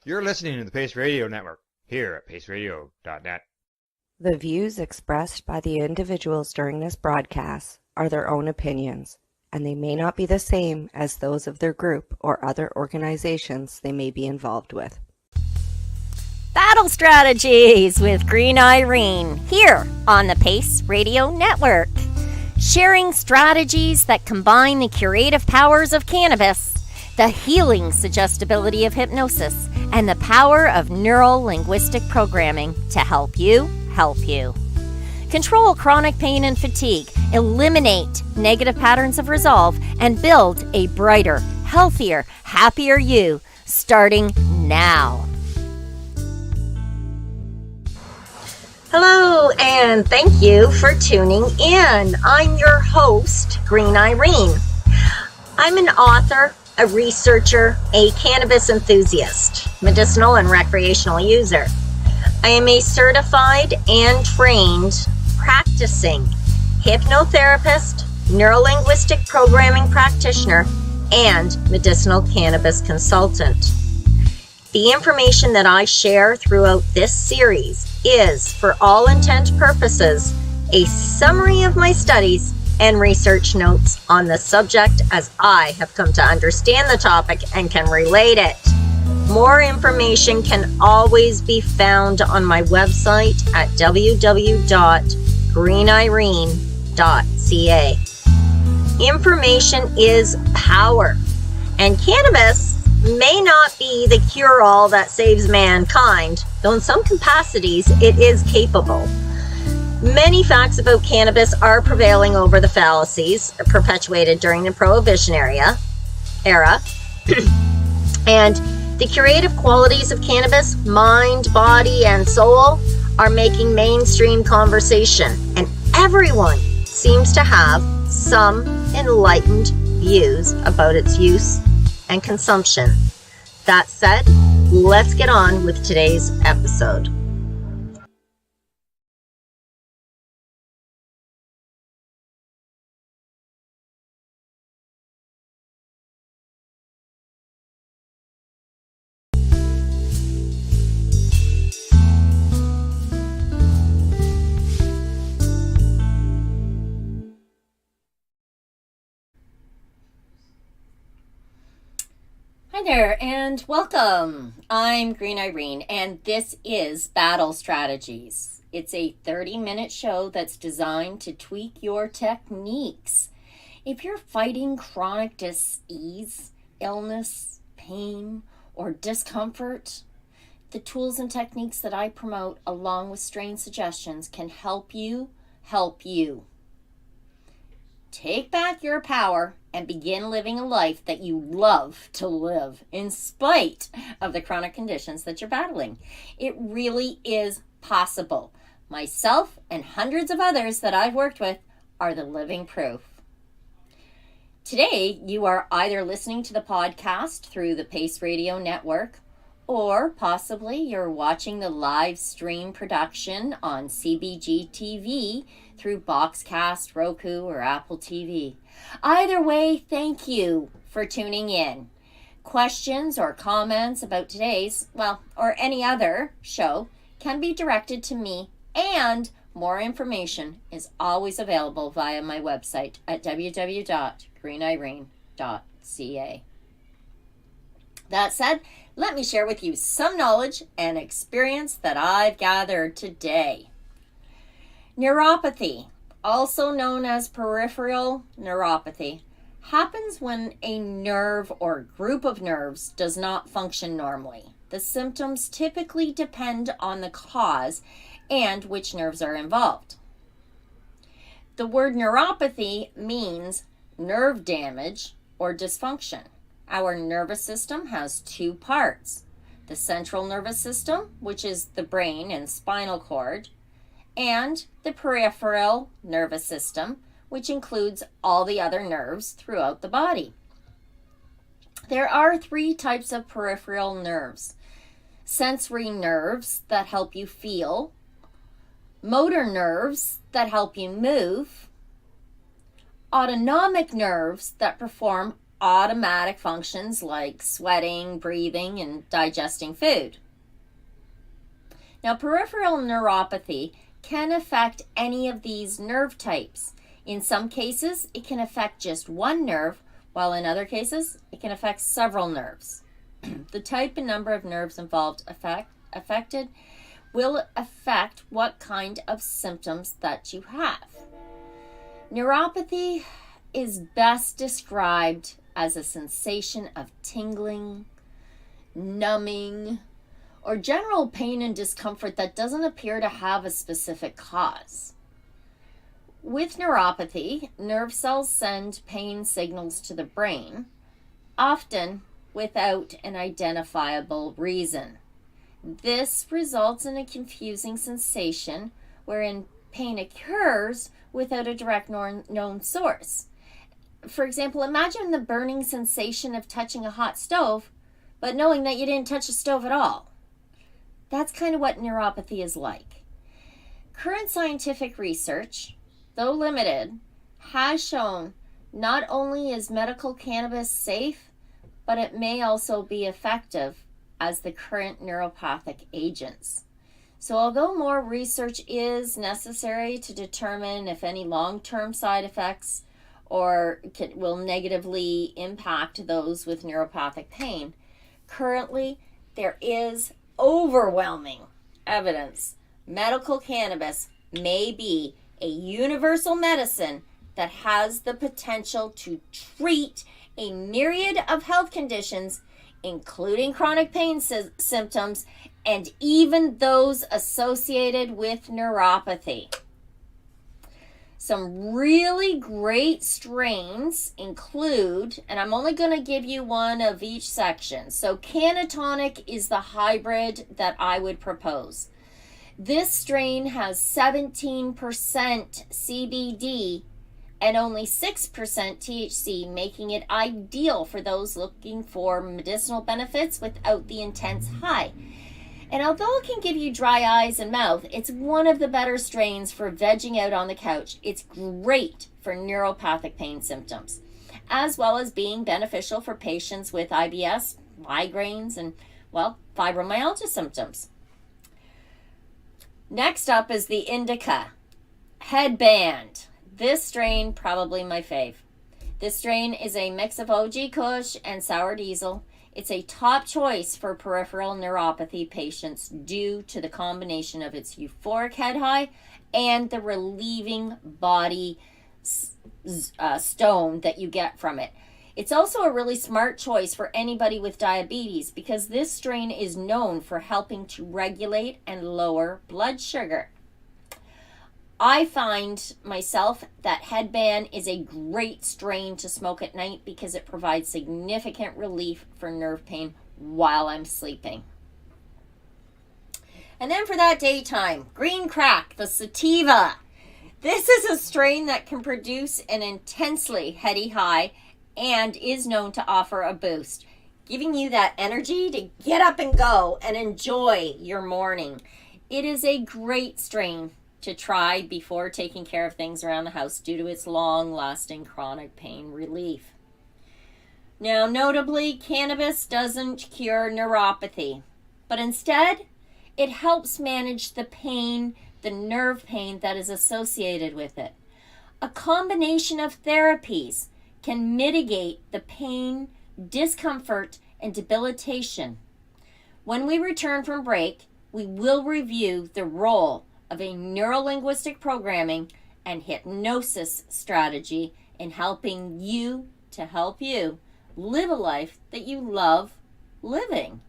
You're listening to the Pace Radio Network here at paceradio.net. The views expressed by the individuals during this broadcast are their own opinions, and they may not be the same as those of their group or other organizations they may be involved with. Battle Strategies with Green Irene here on the Pace Radio Network. Sharing strategies that combine the curative powers of cannabis, the healing suggestibility of hypnosis, and the power of neuro-linguistic programming to help you help you. Control chronic pain and fatigue, eliminate negative patterns of resolve, and build a brighter, healthier, happier you, starting now. Hello, and thank you for tuning in. I'm your host, Green Irene. I'm an author, a researcher, a cannabis enthusiast, medicinal and recreational user. I am a certified and trained practicing hypnotherapist, neurolinguistic programming practitioner, and medicinal cannabis consultant. The information that I share throughout this series is, for all intent purposes, a summary of my studies and research notes on the subject as I have come to understand the topic and can relate it. More information can always be found on my website at www.greenirene.ca. Information is power, and cannabis may not be the cure-all that saves mankind, though in some capacities it is capable. Many facts about cannabis are prevailing over the fallacies perpetuated during the Prohibition era, and the curative qualities of cannabis, mind, body, and soul, are making mainstream conversation, and everyone seems to have some enlightened views about its use and consumption. That said, let's get on with today's episode. Hi there, and welcome. I'm Green Irene, and this is Battle Strategies. It's a 30-minute show that's designed to tweak your techniques. If you're fighting chronic dis-ease, illness, pain, or discomfort, the tools and techniques that I promote, along with strain suggestions, can help you help you. Take back your power and begin living a life that you love to live in spite of the chronic conditions that you're battling. It really is possible. Myself and hundreds of others that I've worked with are the living proof. Today, you are either listening to the podcast through the Pace Radio Network, or possibly you're watching the live stream production on CBG TV through Boxcast, Roku, or Apple TV. Either way, thank you for tuning in. Questions or comments about today's, or any other show can be directed to me, and more information is always available via my website at www.greenirene.ca. That said, let me share with you some knowledge and experience that I've gathered today. Neuropathy, also known as peripheral neuropathy, happens when a nerve or group of nerves does not function normally. The symptoms typically depend on the cause and which nerves are involved. The word neuropathy means nerve damage or dysfunction. Our nervous system has two parts: the central nervous system, which is the brain and spinal cord, and the peripheral nervous system, which includes all the other nerves throughout the body. There are three types of peripheral nerves: sensory nerves that help you feel, motor nerves that help you move, autonomic nerves that perform automatic functions like sweating, breathing, and digesting food. Now, peripheral neuropathy can affect any of these nerve types. In some cases, it can affect just one nerve, while in other cases, it can affect several nerves. The type and number of nerves involved affected will affect what kind of symptoms that you have. Neuropathy is best described as a sensation of tingling, numbing, or general pain and discomfort that doesn't appear to have a specific cause. With neuropathy, nerve cells send pain signals to the brain, often without an identifiable reason. This results in a confusing sensation wherein pain occurs without a direct known source. For example, imagine the burning sensation of touching a hot stove, but knowing that you didn't touch the stove at all. That's kind of what neuropathy is like. Current scientific research, though limited, has shown not only is medical cannabis safe, but it may also be effective as the current neuropathic agents. So although more research is necessary to determine if any long-term side effects will negatively impact those with neuropathic pain, currently there is overwhelming evidence medical cannabis may be a universal medicine that has the potential to treat a myriad of health conditions, including chronic pain symptoms and even those associated with neuropathy. Some really great strains include, and I'm only going to give you one of each section. So Cannatonic is the hybrid that I would propose. This strain has 17% CBD and only 6% THC, making it ideal for those looking for medicinal benefits without the intense high. And although it can give you dry eyes and mouth, it's one of the better strains for vegging out on the couch. It's great for neuropathic pain symptoms, as well as being beneficial for patients with IBS, migraines, and, fibromyalgia symptoms. Next up is the Indica Headband. This strain, probably my fave. This strain is a mix of OG Kush and Sour Diesel. It's a top choice for peripheral neuropathy patients due to the combination of its euphoric head high and the relieving body stone that you get from it. It's also a really smart choice for anybody with diabetes because this strain is known for helping to regulate and lower blood sugar. I find myself that Headband is a great strain to smoke at night because it provides significant relief for nerve pain while I'm sleeping. And then for that daytime, Green Crack, the sativa. This is a strain that can produce an intensely heady high and is known to offer a boost, giving you that energy to get up and go and enjoy your morning. It is a great strain to try before taking care of things around the house due to its long-lasting chronic pain relief. Now, notably, cannabis doesn't cure neuropathy, but instead, it helps manage the pain, the nerve pain that is associated with it. A combination of therapies can mitigate the pain, discomfort, and debilitation. When we return from break, we will review the role of a neurolinguistic programming and hypnosis strategy in helping you to help you live a life that you love living.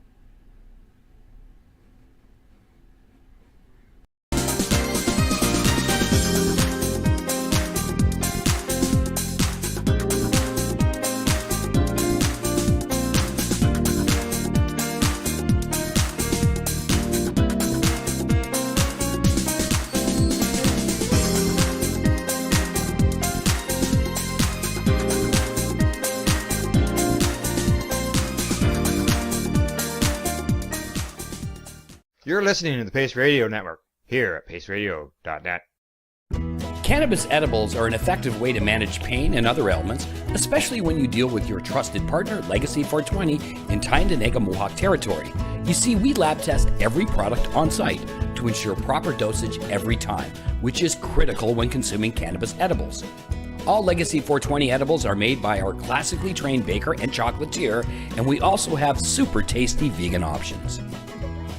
You're listening to the Pace Radio Network here at paceradio.net. Cannabis edibles are an effective way to manage pain and other ailments, especially when you deal with your trusted partner, Legacy 420, in Tyendinaga Mohawk territory. You see, we lab test every product on site to ensure proper dosage every time, which is critical when consuming cannabis edibles. All Legacy 420 edibles are made by our classically trained baker and chocolatier, and we also have super tasty vegan options.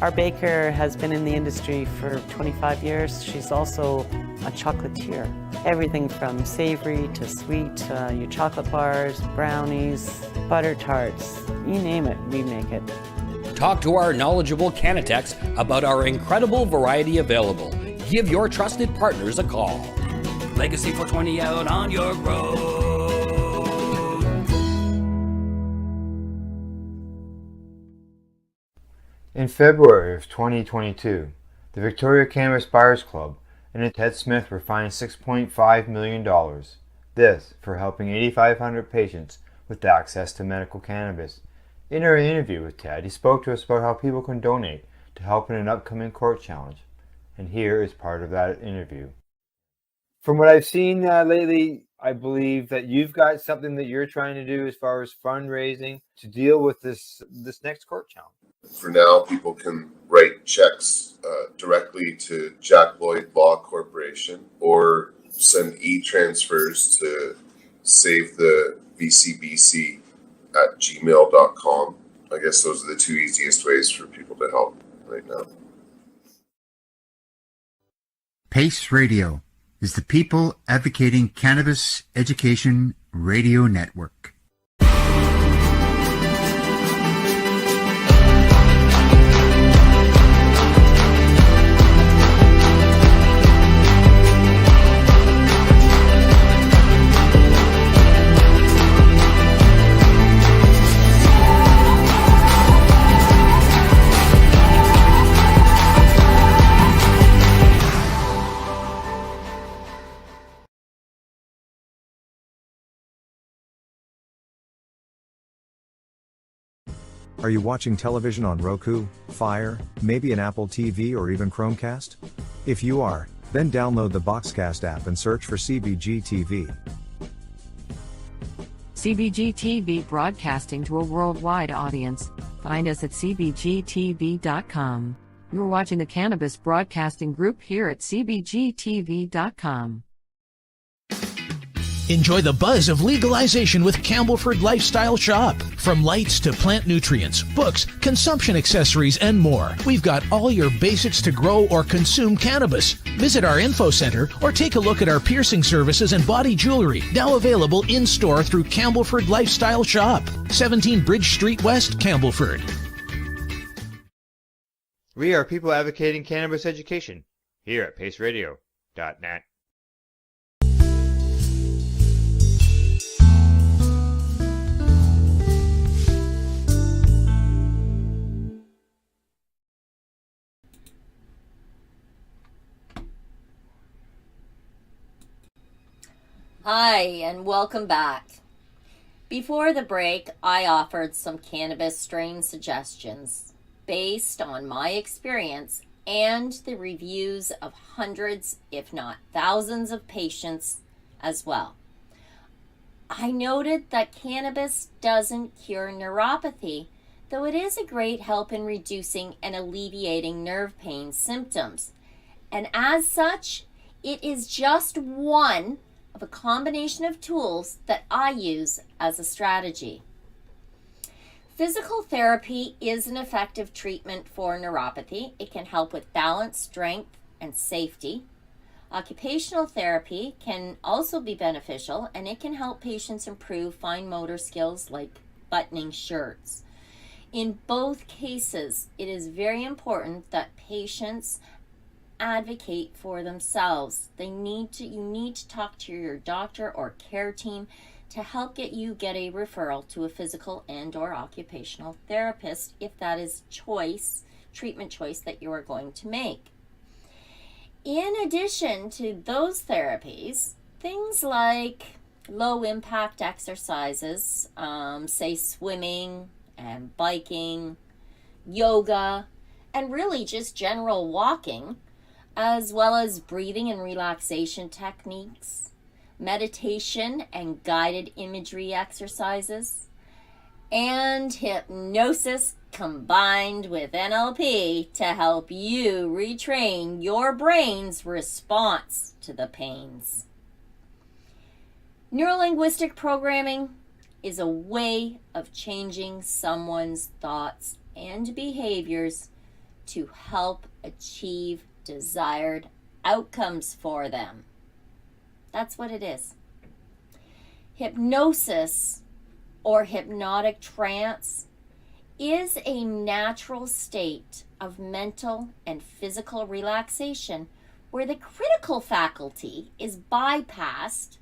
Our baker has been in the industry for 25 years. She's also a chocolatier. Everything from savory to sweet, your chocolate bars, brownies, butter tarts, you name it, we make it. Talk to our knowledgeable Cannatex about our incredible variety available. Give your trusted partners a call. Legacy 420 out on your road. In February of 2022, the Victoria Cannabis Buyers Club and Ted Smith were fined $6.5 million. This for helping 8,500 patients with access to medical cannabis. In our interview with Ted, he spoke to us about how people can donate to help in an upcoming court challenge. And here is part of that interview. From what I've seen lately, I believe that you've got something that you're trying to do as far as fundraising to deal with this next court challenge. For now, people can write checks directly to Jack Lloyd Law Corporation or send e-transfers to save the VCBC at gmail.com. I guess those are the two easiest ways for people to help right now. PACE Radio is the People Advocating Cannabis Education Radio Network. Are you watching television on Roku, Fire, maybe an Apple TV or even Chromecast? If you are, then download the Boxcast app and search for CBG TV. CBG TV broadcasting to a worldwide audience. Find us at cbgtv.com. You're watching the Cannabis Broadcasting Group here at cbgtv.com. Enjoy the buzz of legalization with Campbellford Lifestyle Shop. From lights to plant nutrients, books, consumption accessories, and more, we've got all your basics to grow or consume cannabis. Visit our info center or take a look at our piercing services and body jewelry, now available in-store through Campbellford Lifestyle Shop, 17 Bridge Street West, Campbellford. We are people advocating cannabis education here at paceradio.net. Hi, and welcome back. Before the break, I offered some cannabis strain suggestions based on my experience and the reviews of hundreds, if not thousands, of patients as well. I noted that cannabis doesn't cure neuropathy, though it is a great help in reducing and alleviating nerve pain symptoms. And as such, it is just one of a combination of tools that I use as a strategy. Physical therapy is an effective treatment for neuropathy. It can help with balance, strength, and safety. Occupational therapy can also be beneficial, and it can help patients improve fine motor skills like buttoning shirts. In both cases, it is very important that patients advocate for themselves. You need to talk to your doctor or care team to help get a referral to a physical and or occupational therapist if that is treatment choice that you are going to make. In addition to those therapies, things like low impact exercises, say swimming and biking, yoga, and really just general walking as well as breathing and relaxation techniques, meditation and guided imagery exercises, and hypnosis combined with NLP to help you retrain your brain's response to the pains. Neurolinguistic programming is a way of changing someone's thoughts and behaviors to help achieve desired outcomes for them. That's what it is. Hypnosis or hypnotic trance is a natural state of mental and physical relaxation where the critical faculty is bypassed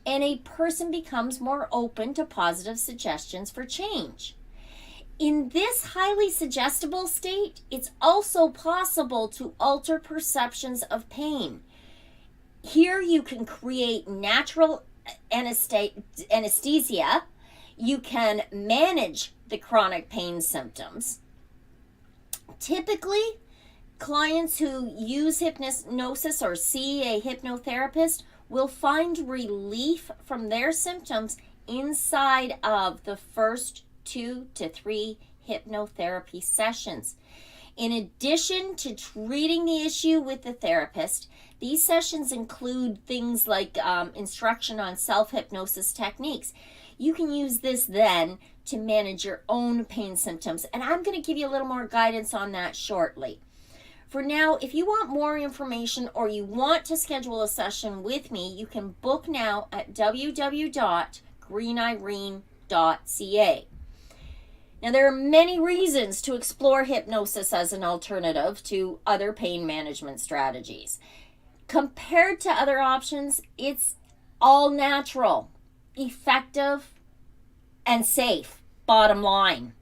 and a person becomes more open to positive suggestions for change. In this highly suggestible state, it's also possible to alter perceptions of pain. Here you can create natural anesthesia. You can manage the chronic pain symptoms. Typically, clients who use hypnosis or see a hypnotherapist will find relief from their symptoms inside of the first 2 to 3 hypnotherapy sessions. In addition to treating the issue with the therapist, these sessions include things like instruction on self-hypnosis techniques. You can use this then to manage your own pain symptoms, and I'm going to give you a little more guidance on that shortly. For now, if you want more information or you want to schedule a session with me, you can book now at www.greenirene.ca. Now, there are many reasons to explore hypnosis as an alternative to other pain management strategies. Compared to other options, it's all natural, effective, and safe, bottom line.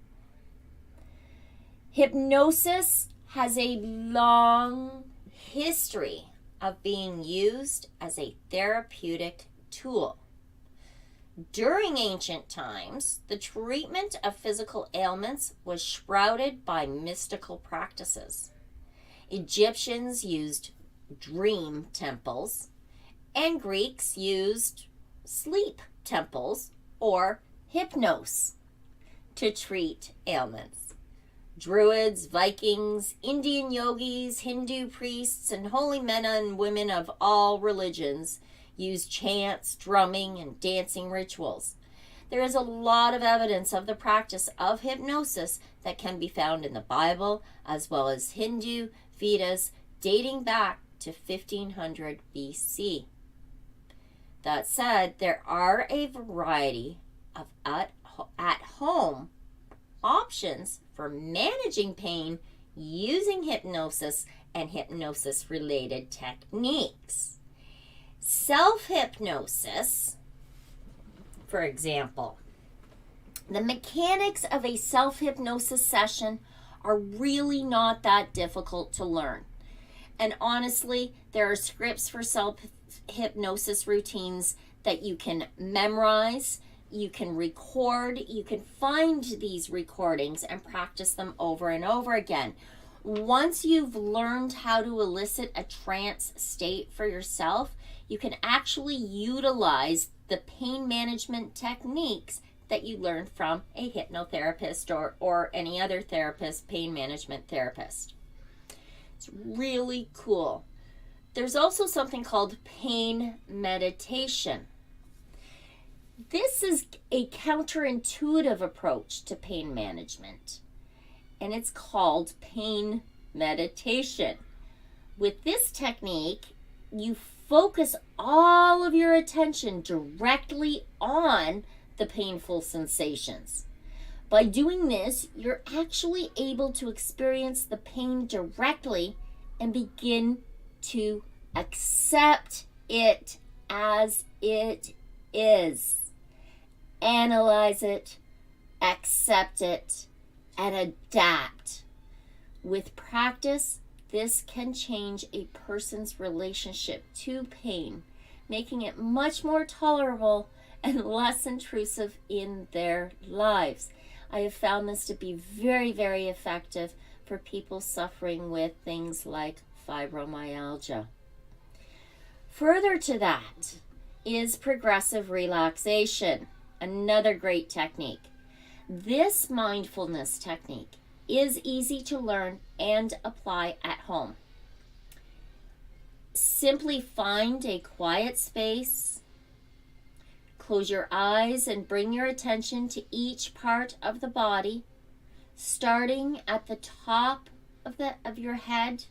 Hypnosis has a long history of being used as a therapeutic tool. During ancient times, the treatment of physical ailments was shrouded by mystical practices. Egyptians used dream temples, and Greeks used sleep temples or hypnos to treat ailments. Druids, Vikings, Indian yogis, Hindu priests, and holy men and women of all religions used chants, drumming, and dancing rituals. There is a lot of evidence of the practice of hypnosis that can be found in the Bible, as well as Hindu Vedas dating back to 1500 BC. That said, there are a variety of at-home options for managing pain using hypnosis and hypnosis-related techniques. Self-hypnosis, for example, the mechanics of a self-hypnosis session are really not that difficult to learn. And honestly, there are scripts for self-hypnosis routines that you can memorize, you can record, you can find these recordings and practice them over and over again. Once you've learned how to elicit a trance state for yourself, you can actually utilize the pain management techniques that you learned from a hypnotherapist or any other therapist, pain management therapist. It's really cool. There's also something called pain meditation. This is a counterintuitive approach to pain management, and it's called pain meditation. With this technique, you focus all of your attention directly on the painful sensations. By doing this, you're actually able to experience the pain directly and begin to accept it as it is. Analyze it, accept it, and adapt. With practice, this can change a person's relationship to pain, making it much more tolerable and less intrusive in their lives. I have found this to be very, very effective for people suffering with things like fibromyalgia. Further to that is progressive relaxation, another great technique. This mindfulness technique is easy to learn and apply at home. Simply find a quiet space, close your eyes, and bring your attention to each part of the body, starting at the top of your head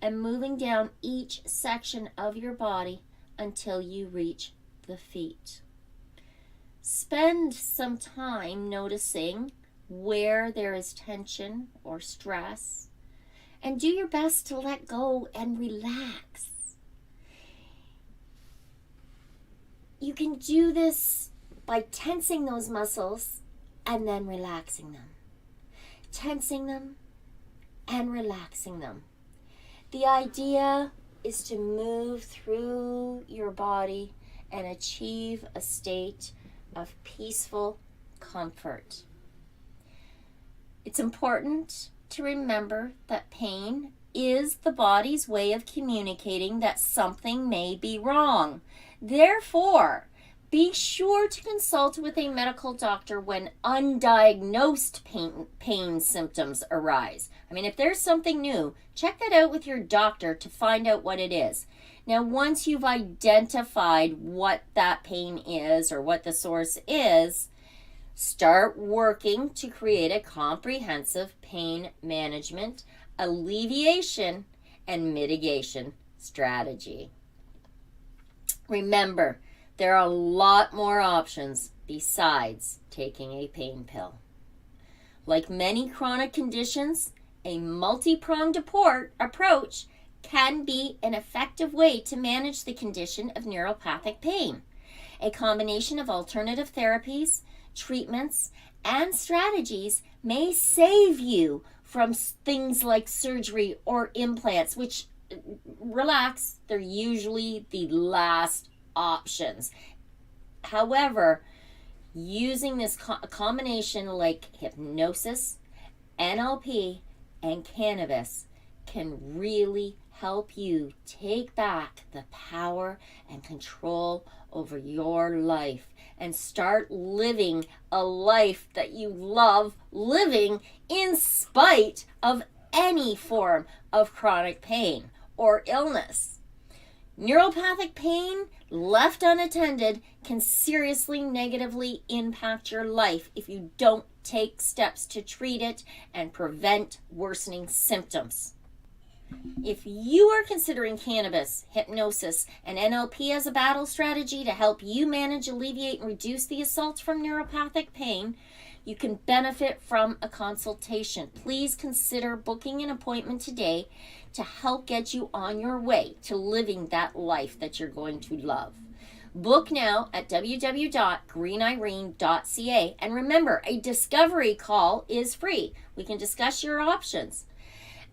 and moving down each section of your body until you reach the feet. Spend some time noticing where there is tension or stress, and do your best to let go and relax. You can do this by tensing those muscles and then relaxing them. Tensing them and relaxing them. The idea is to move through your body and achieve a state of peaceful comfort. It's important to remember that pain is the body's way of communicating that something may be wrong. Therefore, be sure to consult with a medical doctor when undiagnosed pain symptoms arise. I mean, if there's something new, check that out with your doctor to find out what it is. Now, once you've identified what that pain is or what the source is, start working to create a comprehensive pain management, alleviation, and mitigation strategy. Remember, there are a lot more options besides taking a pain pill. Like many chronic conditions, a multi-pronged approach can be an effective way to manage the condition of neuropathic pain. A combination of alternative therapies, treatments, and strategies may save you from things like surgery or implants, which, relax, they're usually the last options. However, using this combination like hypnosis, NLP, and cannabis can really help you take back the power and control over your life and start living a life that you love living in spite of any form of chronic pain or illness. Neuropathic pain, left unattended, can seriously negatively impact your life if you don't take steps to treat it and prevent worsening symptoms. If you are considering cannabis, hypnosis, and NLP as a battle strategy to help you manage, alleviate, and reduce the assaults from neuropathic pain, you can benefit from a consultation. Please consider booking an appointment today to help get you on your way to living that life that you're going to love. Book now at www.greenirene.ca. And remember, a discovery call is free. We can discuss your options.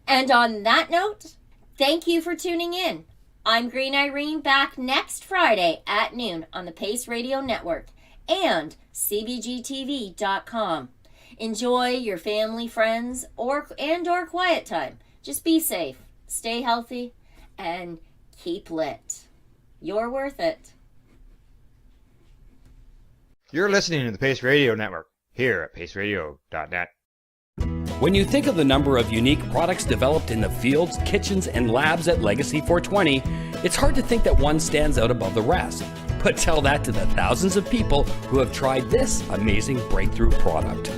And on that note, thank you for tuning in. I'm Green Irene, back next Friday at noon on the Pace Radio Network and cbgtv.com. Enjoy your family, friends, or quiet time. Just be safe, stay healthy, and keep lit. You're worth it. You're listening to the Pace Radio Network here at paceradio.net. When you think of the number of unique products developed in the fields, kitchens, and labs at Legacy 420, it's hard to think that one stands out above the rest. But tell that to the thousands of people who have tried this amazing breakthrough product.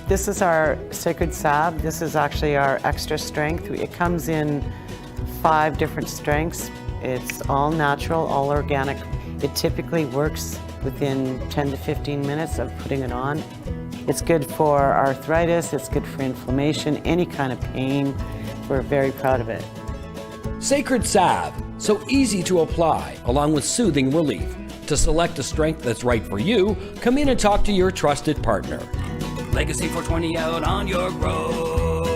This is our Sacred Salve. This is actually our extra strength. It comes in 5 different strengths. It's all natural, all organic. It typically works within 10 to 15 minutes of putting it on. It's good for arthritis, it's good for inflammation, any kind of pain. We're very proud of it. Sacred Salve, so easy to apply, along with soothing relief. To select a strength that's right for you, come in and talk to your trusted partner. Legacy 420 out on your road.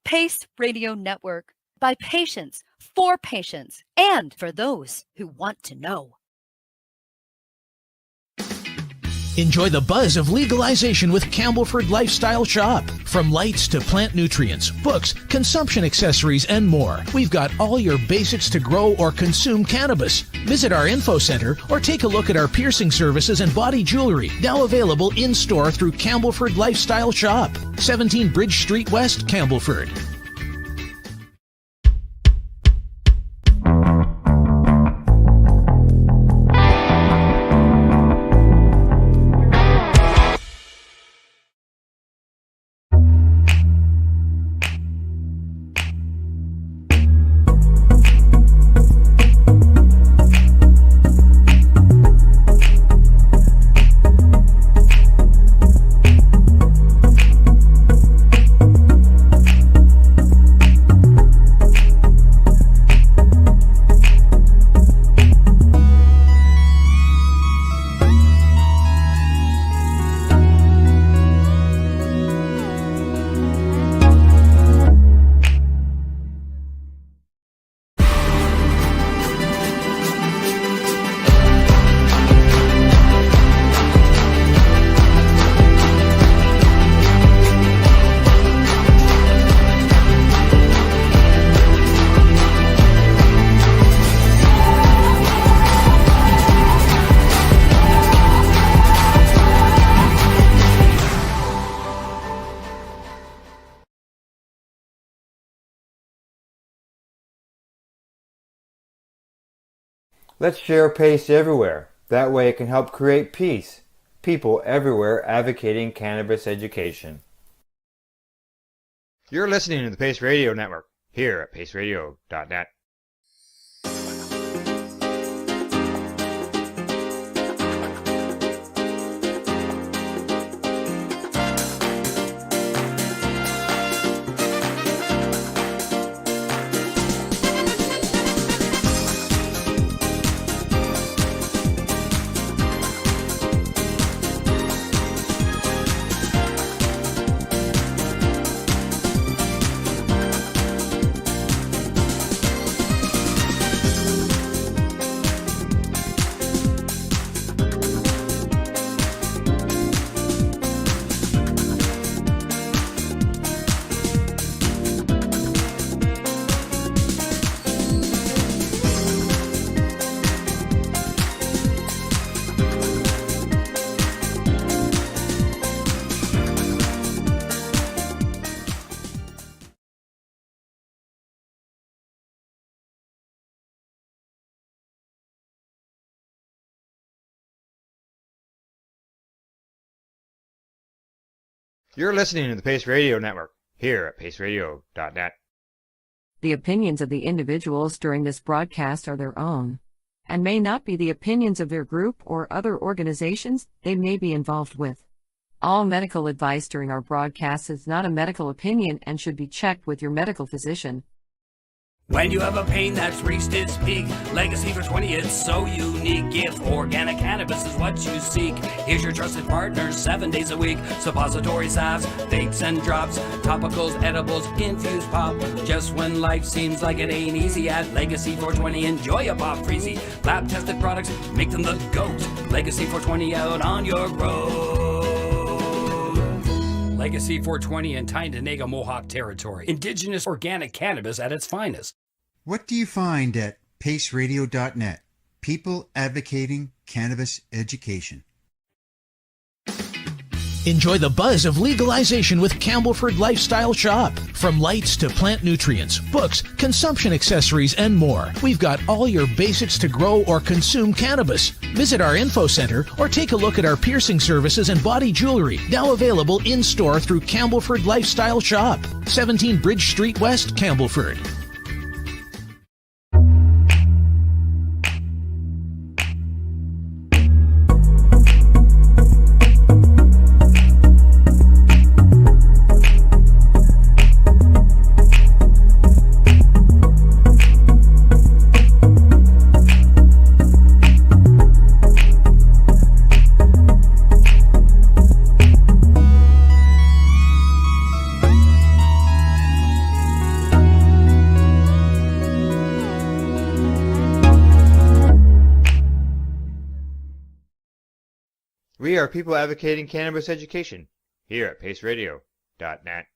Pace Radio Network, by patients, for patients, and for those who want to know. Enjoy the buzz of legalization with Campbellford Lifestyle Shop. From lights to plant nutrients, books, consumption accessories, and more, we've got all your basics to grow or consume cannabis. Visit our info center or take a look at our piercing services and body jewelry, now available in-store through Campbellford Lifestyle Shop, 17 Bridge Street West, Campbellford. Let's share PACE everywhere. That way it can help create peace. People everywhere advocating cannabis education. You're listening to the PACE Radio Network here at paceradio.net. You're listening to the PACE Radio Network here at paceradio.net. The opinions of the individuals during this broadcast are their own, and may not be the opinions of their group or other organizations they may be involved with. All medical advice during our broadcast is not a medical opinion and should be checked with your medical physician. When you have a pain that's reached its peak, Legacy for 20, it's so unique. If organic cannabis is what you seek, here's your trusted partner 7 days a week. Suppository salves, vapes and drops, topicals, edibles, infused pop. Just when life seems like it ain't easy, at Legacy 420, enjoy a pop freezy. Lab tested products, make them the GOAT. Legacy 420 out on your road. Legacy 420 in Tyndonega Mohawk territory. Indigenous organic cannabis at its finest. What do you find at paceradio.net? People advocating cannabis education. Enjoy the buzz of legalization with Campbellford Lifestyle Shop. From lights to plant nutrients, books, consumption accessories, and more, we've got all your basics to grow or consume cannabis. Visit our info center or take a look at our piercing services and body jewelry, now available in-store through Campbellford Lifestyle Shop, 17 Bridge Street West, Campbellford. We are people advocating cannabis education here at paceradio.net.